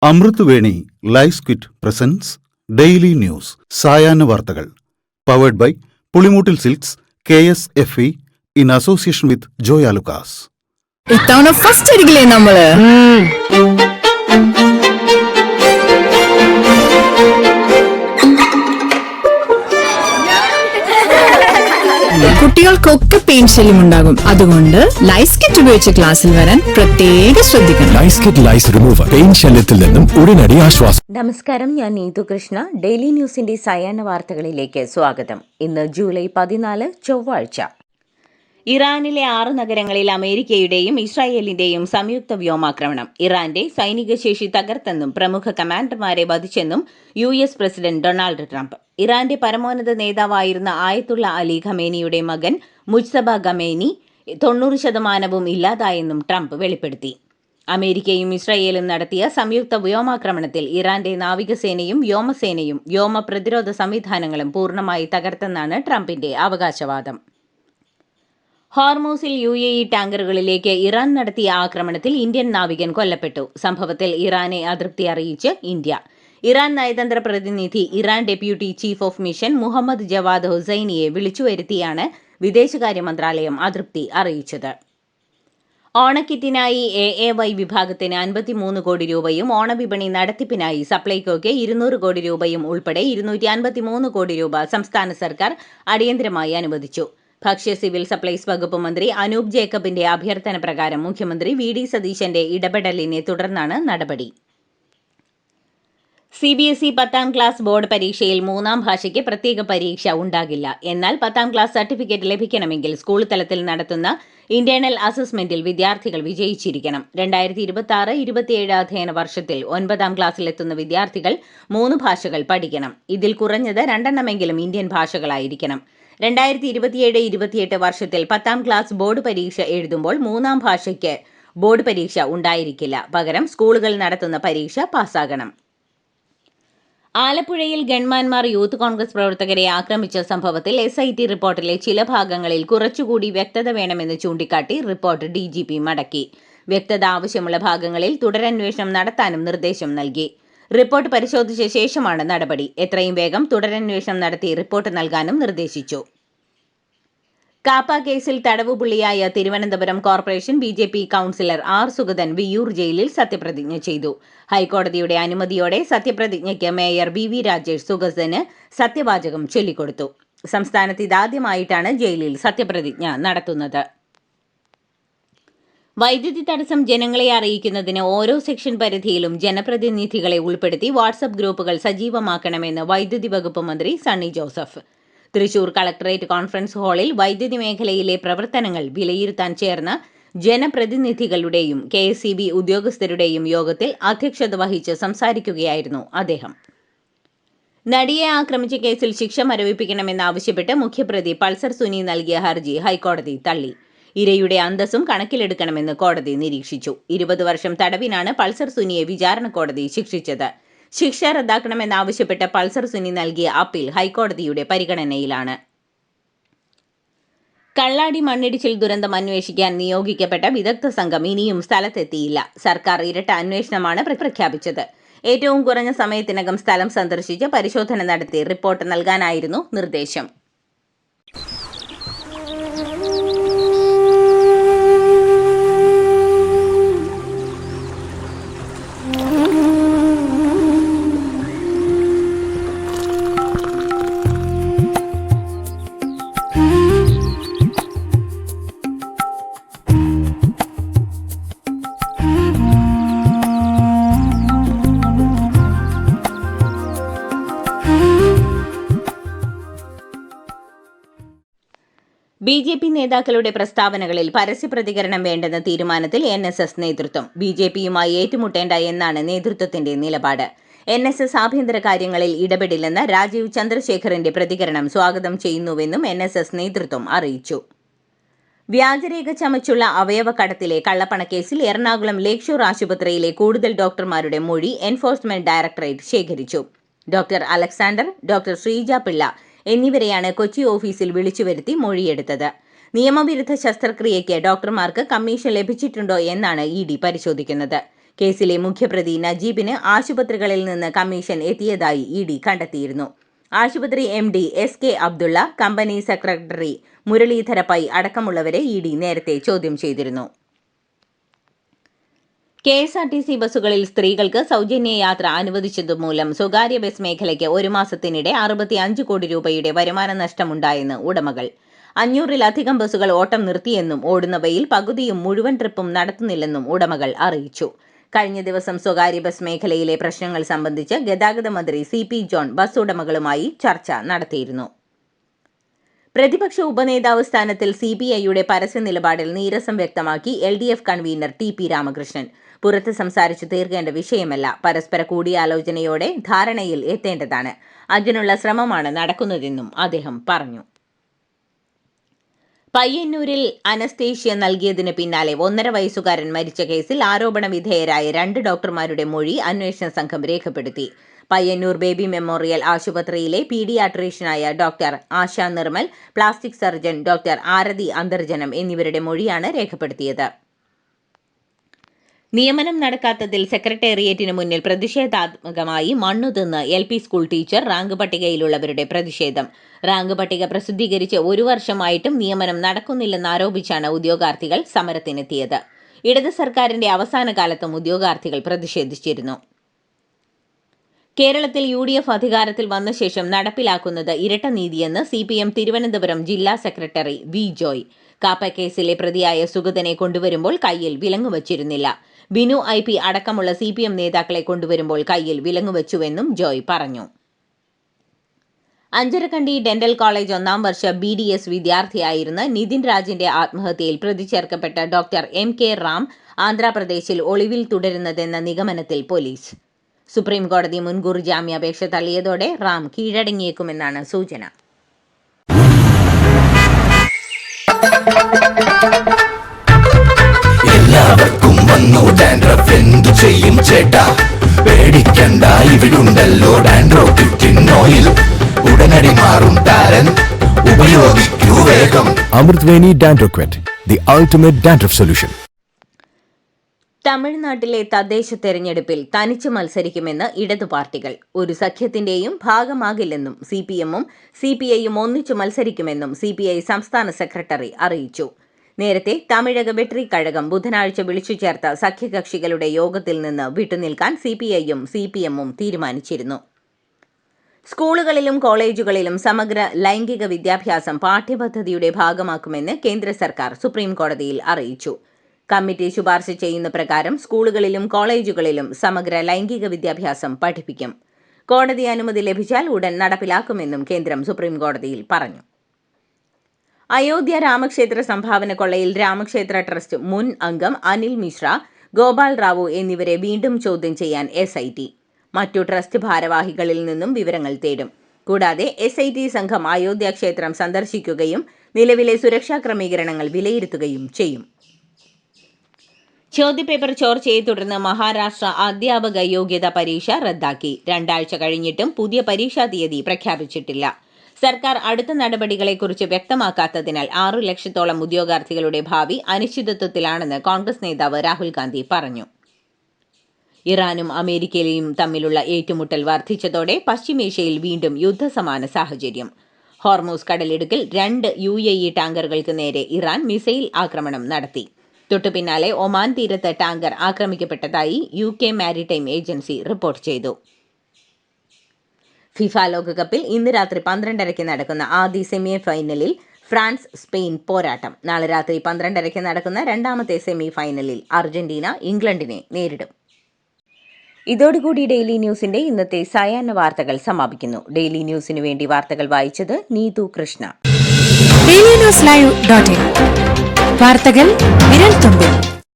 അമൃത് Veni life quit presents daily news സായാഹ്ന വാർത്തകൾ powered by Pulimoottil silks KSFE in association with Joyalukkas. ഇത്തവണ first അടിക്കില്ലേ നമ്മള്? കുട്ടികൾക്കൊക്കെ പെയിൻ ശല്യം ഉണ്ടാകും. അതുകൊണ്ട് ലൈസ് കിറ്റ് ഉപയോഗിച്ച് ക്ലാസ്സിൽ വരാൻ പ്രത്യേകം ശ്രദ്ധിക്കണം. ലൈസ് കിറ്റ് ലൈസ് റിമൂവർ പെയിൻ ശല്യത്തിൽ നിന്നും ഉടനടി ആശ്വാസം. നമസ്കാരം, ഞാൻ നീതു കൃഷ്ണ. ഡെയിലി ന്യൂസിന്റെ സായാഹ്ന വാർത്തകളിലേക്ക് സ്വാഗതം. ഇന്ന് ജൂലൈ 14 ചൊവ്വാഴ്ച. ഇറാനിലെ 6 നഗരങ്ങളിൽ അമേരിക്കയുടെയും ഇസ്രായേലിന്റെയും സംയുക്ത വ്യോമാക്രമണം. ഇറാന്റെ സൈനിക ശേഷി തകർത്തെന്നും പ്രമുഖ കമാൻഡർമാരെ വധിച്ചെന്നും US പ്രസിഡന്റ് ഡൊണാൾഡ് ട്രംപ്. ഇറാന്റെ പരമോന്നത നേതാവായിരുന്ന ആയത്തുള്ള അലി ഖമേനിയുടെ മകൻ മുജ്തബ ഖമേനി 90% ഇല്ലാതായെന്നും ട്രംപ് വെളിപ്പെടുത്തി. അമേരിക്കയും ഇസ്രായേലും നടത്തിയ സംയുക്ത വ്യോമാക്രമണത്തിൽ ഇറാന്റെ നാവികസേനയും വ്യോമസേനയും വ്യോമ പ്രതിരോധ സംവിധാനങ്ങളും പൂർണ്ണമായി തകർത്തെന്നാണ് ട്രംപിന്റെ അവകാശവാദം. ഹോർമൂസിൽ UAE ടാങ്കറുകളിലേക്ക് ഇറാൻ നടത്തിയ ആക്രമണത്തിൽ ഇന്ത്യൻ നാവികൻ കൊല്ലപ്പെട്ടു. സംഭവത്തിൽ ഇറാനെ അതൃപ്തി അറിയിച്ച് ഇന്ത്യ. ഇറാൻ നയതന്ത്ര പ്രതിനിധി Iran deputy chief of mission Mohammad Javad ഹുസൈനിയെ വിളിച്ചുവരുത്തിയാണ് വിദേശകാര്യ മന്ത്രാലയം അതൃപ്തി അറിയിച്ചത്. ഓണക്കിറ്റിനായി AAY വിഭാഗത്തിന് 53 കോടി രൂപയും ഓണവിപണി നടത്തിപ്പിനായി സപ്ലൈകോയ്ക്ക് 200 കോടി രൂപയും ഉൾപ്പെടെ 253 കോടി രൂപ സംസ്ഥാന സർക്കാർ അടിയന്തരമായി അനുവദിച്ചു. ഭക്ഷ്യ സിവിൽ സപ്ലൈസ് വകുപ്പ് മന്ത്രി അനൂപ് ജേക്കബിന്റെ അഭ്യർത്ഥന പ്രകാരം മുഖ്യമന്ത്രി VD സതീശന്റെ ഇടപെടലിനെ തുടർന്നാണ് നടപടി. CBSE 10ാം ക്ലാസ് ബോർഡ് പരീക്ഷയിൽ 3ാം ഭാഷയ്ക്ക് പ്രത്യേക പരീക്ഷ ഉണ്ടാകില്ല. എന്നാൽ 10ാം ക്ലാസ് സർട്ടിഫിക്കറ്റ് ലഭിക്കണമെങ്കിൽ സ്കൂൾ തലത്തിൽ നടത്തുന്ന ഇന്റേണൽ അസസ്മെന്റിൽ വിദ്യാർത്ഥികൾ വിജയിച്ചിരിക്കണം. 2026-27 അധ്യയന വർഷത്തിൽ 9ാം ക്ലാസ്സിലെത്തുന്ന വിദ്യാർത്ഥികൾ 3 ഭാഷകൾ പഠിക്കണം. ഇതിൽ കുറഞ്ഞത് 2 ഇന്ത്യൻ ഭാഷകളായിരിക്കണം. 2027-28 വർഷത്തിൽ 10ാം ക്ലാസ് ബോർഡ് പരീക്ഷ എഴുതുമ്പോൾ 3ാം ഭാഷയ്ക്ക് ബോർഡ് പരീക്ഷ ഉണ്ടായിരിക്കില്ല. പകരം സ്കൂളുകൾ നടത്തുന്ന പരീക്ഷ പാസ്സാകണം. ആലപ്പുഴയിൽ ഗൺമാൻമാർ യൂത്ത് കോൺഗ്രസ് പ്രവർത്തകരെ ആക്രമിച്ച സംഭവത്തിൽ SIT റിപ്പോർട്ടിലെ ചില ഭാഗങ്ങളിൽ കുറച്ചുകൂടി വ്യക്തത വേണമെന്ന് ചൂണ്ടിക്കാട്ടി റിപ്പോർട്ട് DGP മടക്കി. വ്യക്തത ആവശ്യമുള്ള ഭാഗങ്ങളിൽ തുടരന്വേഷണം നടത്താനും നിർദ്ദേശം നൽകി. റിപ്പോർട്ട് പരിശോധിച്ച ശേഷമാണ് നടപടി. എത്രയും വേഗം തുടരന്വേഷണം നടത്തി റിപ്പോർട്ട് നൽകാനും നിർദ്ദേശിച്ചു. കാപ്പ കേസിൽ തടവുപുള്ളിയായ Thiruvananthapuram corporation BJP councillor R. Sugathan Viyyur ജയിലിൽ സത്യപ്രതിജ്ഞ ചെയ്തു. ഹൈക്കോടതിയുടെ അനുമതിയോടെ സത്യപ്രതിജ്ഞയ്ക്ക് മേയർ VV രാജേഷ് സുഗതന് സത്യവാചകം ചൊല്ലിക്കൊടുത്തു. സംസ്ഥാനത്ത് ഇതാദ്യമായിട്ടാണ് ജയിലിൽ സത്യപ്രതിജ്ഞ നടത്തുന്നത്. വൈദ്യുതി തടസ്സം ജനങ്ങളെ അറിയിക്കുന്നതിന് ഓരോ സെക്ഷൻ പരിധിയിലും ജനപ്രതിനിധികളെ ഉൾപ്പെടുത്തി വാട്സ്ആപ്പ് ഗ്രൂപ്പുകൾ സജീവമാക്കണമെന്ന് വൈദ്യുതി വകുപ്പ് മന്ത്രി സണ്ണി ജോസഫ്. തൃശൂർ കളക്ടറേറ്റ് കോൺഫറൻസ് ഹാളിൽ വൈദ്യുതി മേഖലയിലെ പ്രവർത്തനങ്ങൾ വിലയിരുത്താൻ ചേർന്ന ജനപ്രതിനിധികളുടെയും KSEB ഉദ്യോഗസ്ഥരുടെയും യോഗത്തിൽ അധ്യക്ഷത വഹിച്ച് സംസാരിക്കുകയായിരുന്നു അദ്ദേഹം. നടിയെ ആക്രമിച്ച കേസിൽ ശിക്ഷ മരവിപ്പിക്കണമെന്നാവശ്യപ്പെട്ട് മുഖ്യപ്രതി പൾസർ സുനി നൽകിയ ഹർജി ഹൈക്കോടതി തള്ളി. ഇരയുടെ അന്തസ്സും കണക്കിലെടുക്കണമെന്ന് കോടതി നിരീക്ഷിച്ചു. 20 വർഷം തടവിനാണ് പൾസർ സുനിയെ വിചാരണ കോടതി ശിക്ഷിച്ചത്. ശിക്ഷ റദ്ദാക്കണമെന്നാവശ്യപ്പെട്ട് പൾസർ സുനി നൽകിയ അപ്പീൽ ഹൈക്കോടതിയുടെ പരിഗണനയിലാണ്. കള്ളാടി മണ്ണിടിച്ചിൽ ദുരന്തം അന്വേഷിക്കാൻ നിയോഗിക്കപ്പെട്ട വിദഗ്ധ സംഘം ഇനിയും സ്ഥലത്തെത്തിയില്ല. സർക്കാർ ഇരട്ട അന്വേഷണമാണ് പ്രഖ്യാപിച്ചത്. ഏറ്റവും കുറഞ്ഞ സമയത്തിനകം സ്ഥലം സന്ദർശിച്ച് പരിശോധന നടത്തി റിപ്പോർട്ട് നൽകാനായിരുന്നു നിർദ്ദേശം. BJP നേതാക്കളുടെ പ്രസ്താവനകളിൽ പരസ്യ പ്രതികരണം വേണ്ടെന്ന തീരുമാനത്തിൽ NSS നേതൃത്വം. BJPയുമായി ഏറ്റുമുട്ടേണ്ട എന്നാണ് നേതൃത്വത്തിന്റെ നിലപാട്. NSS ആഭ്യന്തര കാര്യങ്ങളിൽ ഇടപെടില്ലെന്ന രാജീവ് ചന്ദ്രശേഖറിന്റെ പ്രതികരണം സ്വാഗതം ചെയ്യുന്നുവെന്നും NSS നേതൃത്വം അറിയിച്ചു. വ്യാജരേഖ ചമച്ചുള്ള അവയവക്കടത്തിലെ കള്ളപ്പണക്കേസിൽ എറണാകുളം ലേക്ക് ഷോർ ആശുപത്രിയിലെ കൂടുതൽ ഡോക്ടർമാരുടെ മൊഴി എൻഫോഴ്സ്മെന്റ് ഡയറക്ടറേറ്റ് ശേഖരിച്ചു. Doctor Alexander, doctor Sreeja Pillai എന്നിവരെയാണ് കൊച്ചി ഓഫീസിൽ വിളിച്ചുവരുത്തി മൊഴിയെടുത്തത്. നിയമവിരുദ്ധ ശസ്ത്രക്രിയയ്ക്ക് ഡോക്ടർമാർക്ക് കമ്മീഷൻ ലഭിച്ചിട്ടുണ്ടോ എന്നാണ് ED പരിശോധിക്കുന്നത്. കേസിലെ മുഖ്യപ്രതി നജീബിന് ആശുപത്രികളിൽ നിന്ന് കമ്മീഷൻ എത്തിയതായി ഇ ഡി കണ്ടെത്തിയിരുന്നു. ആശുപത്രി MD SK Abdulla, company secretary Muralidhara Pai അടക്കമുള്ളവരെ ഇ ഡി നേരത്തെ ചോദ്യം ചെയ്തിരുന്നു. KSRTC ബസ്സുകളിൽ സ്ത്രീകൾക്ക് സൗജന്യ യാത്ര അനുവദിച്ചതുമൂലം സ്വകാര്യ ബസ് മേഖലയ്ക്ക് ഒരു മാസത്തിനിടെ 65 കോടി രൂപയുടെ വരുമാന നഷ്ടമുണ്ടായെന്ന് ഉടമകൾ. 500-ലധികം ബസ്സുകൾ ഓട്ടം നിർത്തിയെന്നും ഓടുന്നവയിൽ പകുതിയും മുഴുവൻ ട്രിപ്പും നടത്തുന്നില്ലെന്നും ഉടമകൾ അറിയിച്ചു. കഴിഞ്ഞ ദിവസം സ്വകാര്യ ബസ് മേഖലയിലെ പ്രശ്നങ്ങൾ സംബന്ധിച്ച് ഗതാഗത മന്ത്രി CP ജോൺ ബസ് ഉടമകളുമായി ചർച്ച നടത്തിയിരുന്നു. പ്രതിപക്ഷ ഉപനേതാവ് സ്ഥാനത്തിൽ CPIയുടെ പരസ്യ നിലപാടിൽ നീരസം വ്യക്തമാക്കി LDF കൺവീനർ TP രാമകൃഷ്ണൻ. പുറത്ത് സംസാരിച്ചു തീർക്കേണ്ട വിഷയമല്ല, പരസ്പര കൂടിയാലോചനയോടെ ധാരണയിൽ എത്തേണ്ടതാണ്. അതിനുള്ള ശ്രമമാണ് നടക്കുന്നതെന്നും അദ്ദേഹം പറഞ്ഞു. പയ്യന്നൂരിൽ അനസ്തേഷ്യ നൽകിയതിന് പിന്നാലെ 1.5 വയസ്സുകാരൻ മരിച്ച കേസിൽ ആരോപണ വിധേയരായ 2 ഡോക്ടർമാരുടെ മൊഴി അന്വേഷണ സംഘം രേഖപ്പെടുത്തി. പയ്യന്നൂർ ബേബി മെമ്മോറിയൽ ആശുപത്രിയിലെ പീഡിയാട്രീഷ്യനായ ഡോക്ടർ ആശ നിർമ്മൽ, പ്ലാസ്റ്റിക് സർജൻ ഡോക്ടർ ആരതി അന്തർജനം എന്നിവരുടെ മൊഴിയാണ് രേഖപ്പെടുത്തിയത്. നിയമനം നടക്കാത്തതിൽ സെക്രട്ടേറിയറ്റിന് മുന്നിൽ പ്രതിഷേധാത്മകമായി മണ്ണു തിന്ന് LP സ്കൂൾ ടീച്ചർ. റാങ്ക് പട്ടികയിലുള്ളവരുടെ പ്രതിഷേധം. റാങ്ക് പട്ടിക പ്രസിദ്ധീകരിച്ച് 1 വർഷമായിട്ടും നിയമനം നടക്കുന്നില്ലെന്നാരോപിച്ചാണ് ഉദ്യോഗാർത്ഥികൾ സമരത്തിനെത്തിയത്. ഇടത് സർക്കാരിന്റെ അവസാന കാലത്തും ഉദ്യോഗാർത്ഥികൾ പ്രതിഷേധിച്ചിരുന്നു. കേരളത്തിൽ UDF അധികാരത്തിൽ വന്ന ശേഷം നടപ്പിലാക്കുന്നത് ഇരട്ട നീതിയെന്ന് CPM തിരുവനന്തപുരം ജില്ലാ സെക്രട്ടറി V ജോയ്. കാപ്പ കേസിലെ പ്രതിയായ സുഗതനെ കൊണ്ടുവരുമ്പോൾ കയ്യിൽ വിലങ്ങുവച്ചിരുന്നില്ല. ബിനു IP അടക്കമുള്ള CPM നേതാക്കളെ കൊണ്ടുവരുമ്പോൾ കയ്യിൽ വിലങ്ങുവച്ചുവെന്നും ജോയ് പറഞ്ഞു. അഞ്ചരക്കണ്ടി ഡെന്റൽ കോളേജ് 1ാം വർഷ BDS വിദ്യാർത്ഥിയായിരുന്ന നിതിൻ രാജിന്റെ ആത്മഹത്യയിൽ പ്രതി ചേർക്കപ്പെട്ട ഡോക്ടർ MK റാം ആന്ധ്രാപ്രദേശിൽ ഒളിവിൽ തുടരുന്നതെന്ന നിഗമനത്തിൽ പോലീസ്. സുപ്രീം കോടതി മുൻകൂർ ജാമ്യാപേക്ഷ തള്ളിയതോടെ റാം കീഴടങ്ങിയേക്കുമെന്നാണ് സൂചന. എല്ലാവർക്കും വന്നു ഡാൻഡ്രഫ്, എന്തു ചെയ്യും ചേട്ടാ? പേടിക്കണ്ട, ഇവിടുണ്ടല്ലോ ഡാൻഡ്രോക്കിൻ ഓയിൽ. ഉടനടി മാറും താരൻ, ഉപയോഗിക്കൂ വേഗം. Amritveni ഡാൻഡ്രോക്വെറ്റ്, the ultimate dandruff solution. തമിഴ്നാട്ടിലെ തദ്ദേശ തെരഞ്ഞെടുപ്പിൽ തനിച്ച് മത്സരിക്കുമെന്ന് ഇടതു പാർട്ടികൾ. ഒരു സഖ്യത്തിന്റെയും ഭാഗമാകില്ലെന്നും CPMഉം CPIയും ഒന്നിച്ചു മത്സരിക്കുമെന്നും CPI സംസ്ഥാന സെക്രട്ടറി അറിയിച്ചു. നേരത്തെ തമിഴക വെട്രി കഴകം ബുധനാഴ്ച വിളിച്ചു ചേർത്ത സഖ്യകക്ഷികളുടെ യോഗത്തിൽ നിന്ന് വിട്ടുനിൽക്കാൻ CPIയും CPMഉം തീരുമാനിച്ചിരുന്നു. സ്കൂളുകളിലും കോളേജുകളിലും സമഗ്ര ലൈംഗിക വിദ്യാഭ്യാസം പാഠ്യപദ്ധതിയുടെ ഭാഗമാക്കുമെന്ന് കേന്ദ്ര സർക്കാർ സുപ്രീം കോടതിയിൽ അറിയിച്ചു. കമ്മിറ്റി ശുപാർശ ചെയ്യുന്ന പ്രകാരം സ്കൂളുകളിലും കോളേജുകളിലും സമഗ്ര ലൈംഗിക വിദ്യാഭ്യാസം പഠിപ്പിക്കും. കോടതി അനുമതി ലഭിച്ചാൽ ഉടൻ നടപ്പിലാക്കുമെന്നും കേന്ദ്രം സുപ്രീം കോടതിയിൽ പറഞ്ഞു. അയോധ്യ രാമക്ഷേത്ര സംഭാവന കൊള്ളയിൽ രാമക്ഷേത്ര ട്രസ്റ്റ് മുൻ അംഗം അനിൽ മിശ്ര, ഗോപാൽ റാവു എന്നിവരെ വീണ്ടും ചോദ്യം ചെയ്യാൻ SIT. മറ്റു ട്രസ്റ്റ് ഭാരവാഹികളിൽ നിന്നും വിവരങ്ങൾ തേടും. കൂടാതെ SIT സംഘം അയോധ്യ ക്ഷേത്രം സന്ദർശിക്കുകയും നിലവിലെ സുരക്ഷാ ക്രമീകരണങ്ങൾ വിലയിരുത്തുകയും ചെയ്യും. ചോദ്യപേപ്പർ ചോർച്ചയെ തുടർന്ന് മഹാരാഷ്ട്ര അധ്യാപക യോഗ്യതാ പരീക്ഷ റദ്ദാക്കി. 2 ആഴ്ച കഴിഞ്ഞിട്ടും പുതിയ പരീക്ഷാ തീയതി പ്രഖ്യാപിച്ചിട്ടില്ല. സർക്കാർ അടുത്ത നടപടികളെക്കുറിച്ച് വ്യക്തമാക്കാത്തതിനാൽ 6 ലക്ഷത്തോളം ഉദ്യോഗാർത്ഥികളുടെ ഭാവി അനിശ്ചിതത്വത്തിലാണെന്ന് കോൺഗ്രസ് നേതാവ് രാഹുൽ ഗാന്ധി പറഞ്ഞു. ഇറാനും അമേരിക്കയും തമ്മിലുള്ള ഏറ്റുമുട്ടൽ വർദ്ധിച്ചതോടെ പശ്ചിമേഷ്യയിൽ വീണ്ടും യുദ്ധസമാന സാഹചര്യം. ഹോർമൂസ് കടലിടുക്കിൽ 2 UAE ടാങ്കറുകൾക്ക് നേരെ ഇറാൻ മിസൈൽ ആക്രമണം നടത്തി. തൊട്ടുപിന്നാലെ ഒമാൻ തീരത്ത് ടാങ്കർ ആക്രമിക്കപ്പെട്ടതായി UK മാരിടൈം ഏജൻസി റിപ്പോർട്ട് ചെയ്തു. ഫിഫ ലോകകപ്പിൽ ഇന്ന് രാത്രി 12:30 നടക്കുന്ന ആദ്യ സെമി ഫൈനലിൽ ഫ്രാൻസ് സ്പെയിൻ പോരാട്ടം. നാളെ രാത്രി 12:30 നടക്കുന്ന രണ്ടാമത്തെ സെമി ഫൈനലിൽ അർജന്റീന ഇംഗ്ലണ്ടിനെ നേരിടും. ഇതോടുകൂടി ഡെയിലി ന്യൂസിന്റെ ഇന്നത്തെ സായാഹ്ന വാർത്തകൾ സമാപിക്കുന്നു. ഡെയിലി ന്യൂസിനു വേണ്ടി വാർത്തകൾ വായിച്ചത് നീതു കൃഷ്ണ. DailyNewsLive.in വാർത്തകൾ വിരൽ തുമ്പിൽ.